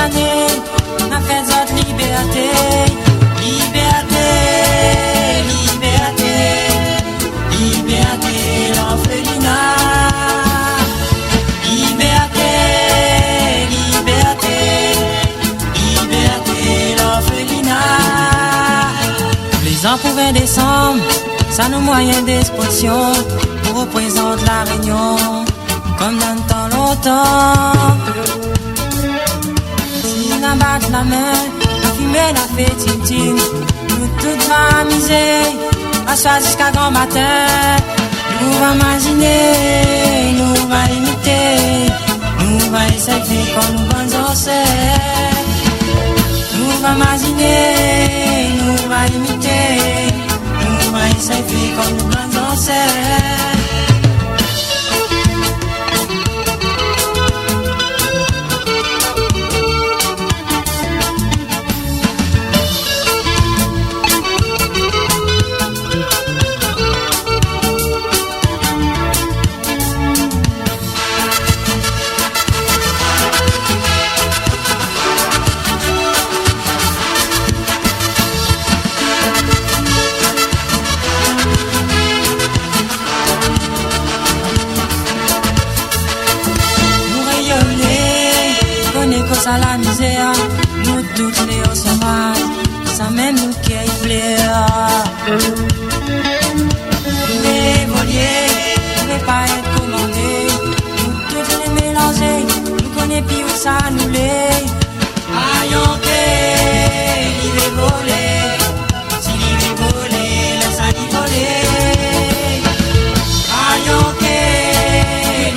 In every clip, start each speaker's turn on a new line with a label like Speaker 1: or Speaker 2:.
Speaker 1: années, n'a fait autre liberté, liberté, liberté, liberté, l'orphelinat, liberté, liberté, liberté, l'orphelinat. Les ans pour 20 décembre, ça nos moyens d'expression, pour représenter la Réunion, comme dans le temps longtemps. Si on abat la main, on fume la fête intime, nous toutes va amuser, à soir jusqu'à grand matin. Nous va imaginer, nous va imiter, nous va essayer quand nous bonnes ossets. Nous va imaginer, nous va imiter, nous va essayer quand nous bonnes ossets. À la misère, nous toutes les sauvages, sans même nous qui y plaire. Les voliers ne pouvaient pas être commandés, nous toutes les mélanger, nous connaissons plus où ça nous l'est. Aïe, il est volé, s'il est volé, laisse-le voler. Aïe,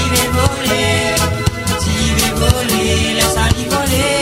Speaker 1: il est volé, s'il est volé, laisse-le voler.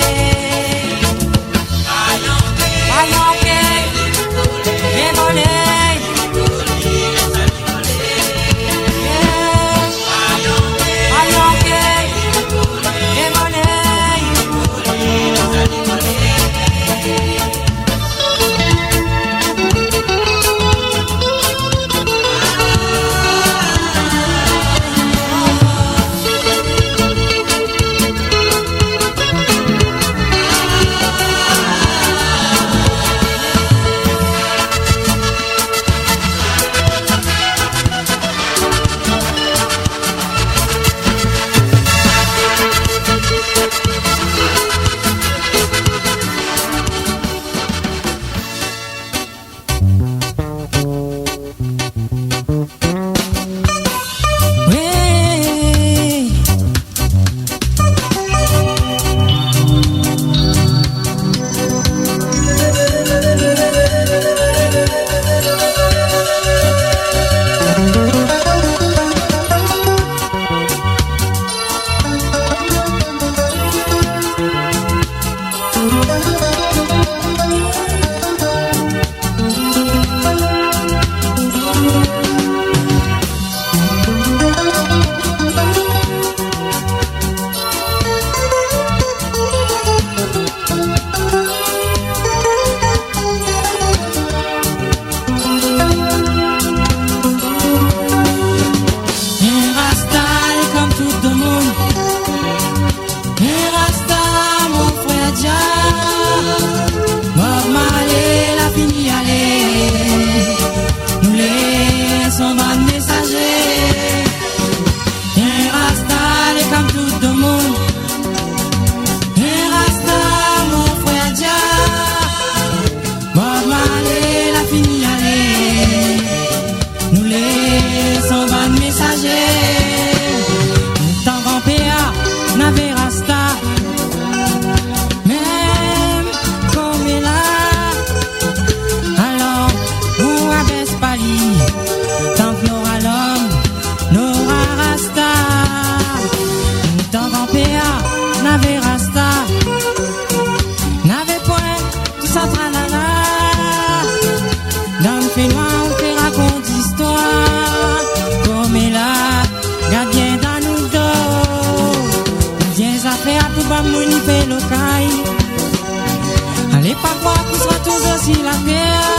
Speaker 1: Allez pas croire qu'on sera toujours si la terre,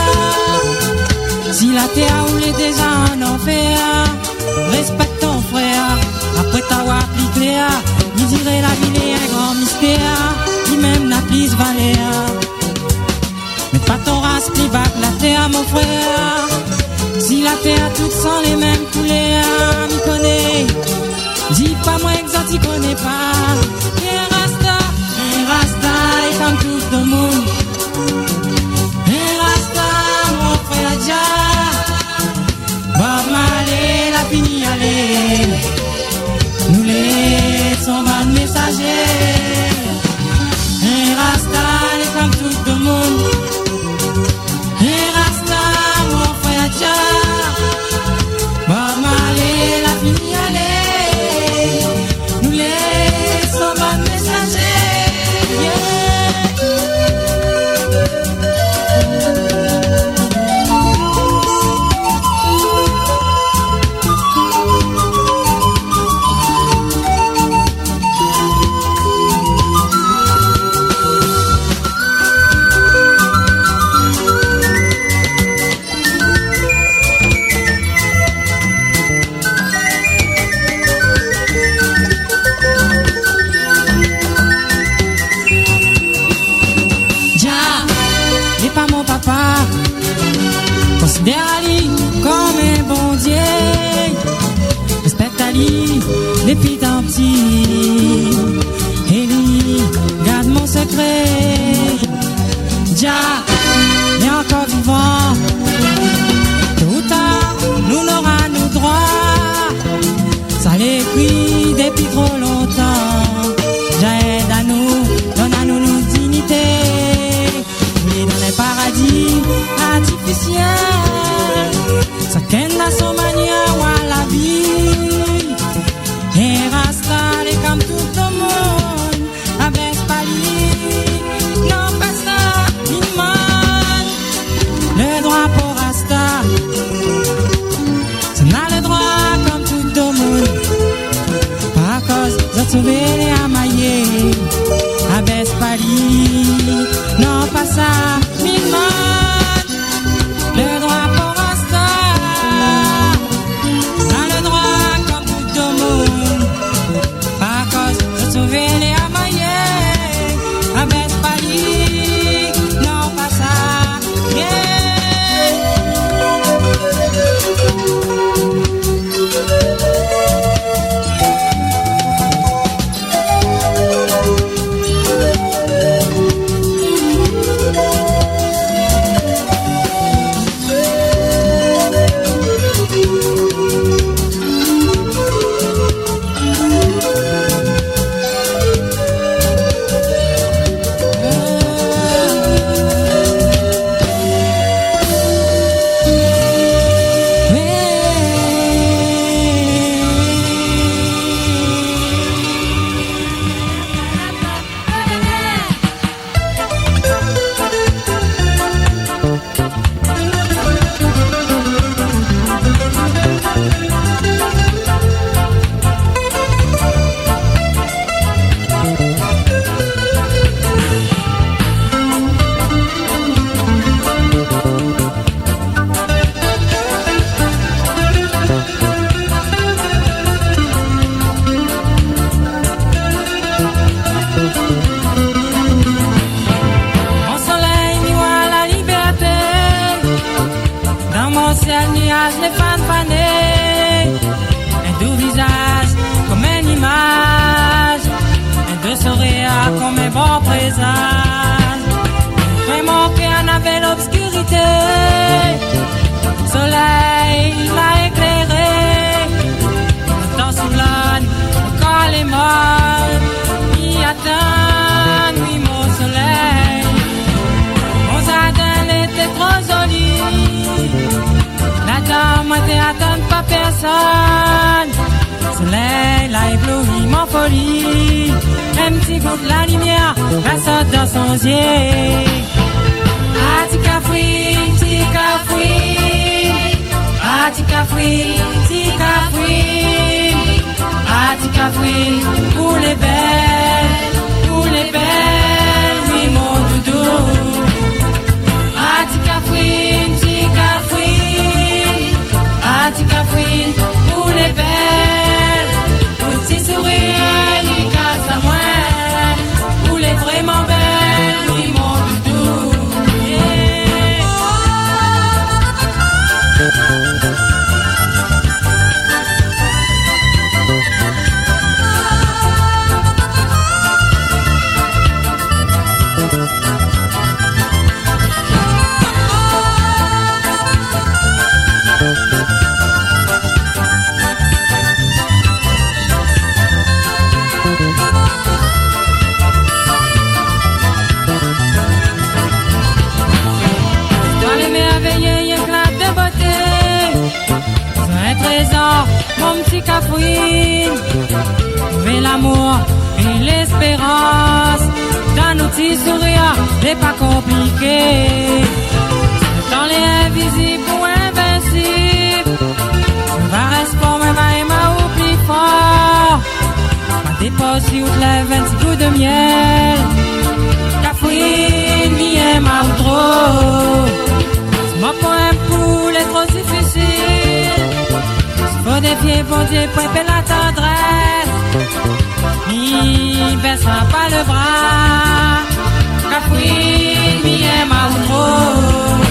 Speaker 1: si la terre ou les déjà en enfer. Respecte ton frère, après t'avoir appliqué, il dirait la vie est un grand mystère. Il même dis pas que la terre, mon frère, si la terre toutes sont les mêmes couleurs, m'y connais. Dis pas moi que t'y connais pas. Et Rasta est comme tout le monde. Et Rasta, mon frère Dja, Bob Marley, la fini aller. Nous les sommes bons messagers. Et Rasta est comme tout le monde. Et Rasta, mon frère Dja, Bob Marley, la fini aller. Nous les sommes bons messagers. Considère-lui comme un bon Dieu. Respecte-lui depuis tant petit. Et lui, garde mon secret. Dja, est encore vivant. Tôt ou tard, nous n'aurons nos droits. Ça l'écrit depuis trop longtemps. Dja aide à nous, donne à nous nos dignités. Nous dans les paradis artificiels. Ça ken à son manière ou à la vie. Et Rasta est comme tout le monde. Avec Pali, non pas ça, Iman. Le droit pour Rasta, ça n'a le droit comme tout le monde. Par cause de sauver les amaillés. Avec Pali, non pas ça, Iman. Le droit pour Rasta, dans le droit comme tout le monde. Par cause de sauver les amaillés, avec Pali, non pas ça, les fans fanés, un doux visage comme une image, un de sourire comme un bon présage. Vraiment qu'on avait l'obscurité, soleil l'a éclairé, le temps souffle, encore les morts, y attendent, oui mon soleil, mon jardin était trop joli. La dame m'a attendre pas personne. Soleil l'a ébloui mon folie. Un petit goutte la lumière, la saute dans son yeux. Ah tika fui, ah tika fui, ah tika fui. Pour les belles, oui mon doudou. Ah tika fui. Tika Queen, pour les belles, aussi sourire, ni casse à moi, pour les vraiment belles, oui mon doudou, yeah. mon petit cafouine. Mais l'amour et l'espérance dans nos petits sourires n'est pas compliqué. Dans les invisibles ou invincibles, je vais rester pour moi même au plus fort. Ma dépose ou les 20 coups de miel. Cafouine, bien ma ou trop. C'est mon point pour les trop difficile. Faut défier, bon Dieu, pour la tendresse. Mi baissera pas le bras. Cafouine, bien ma ou trop.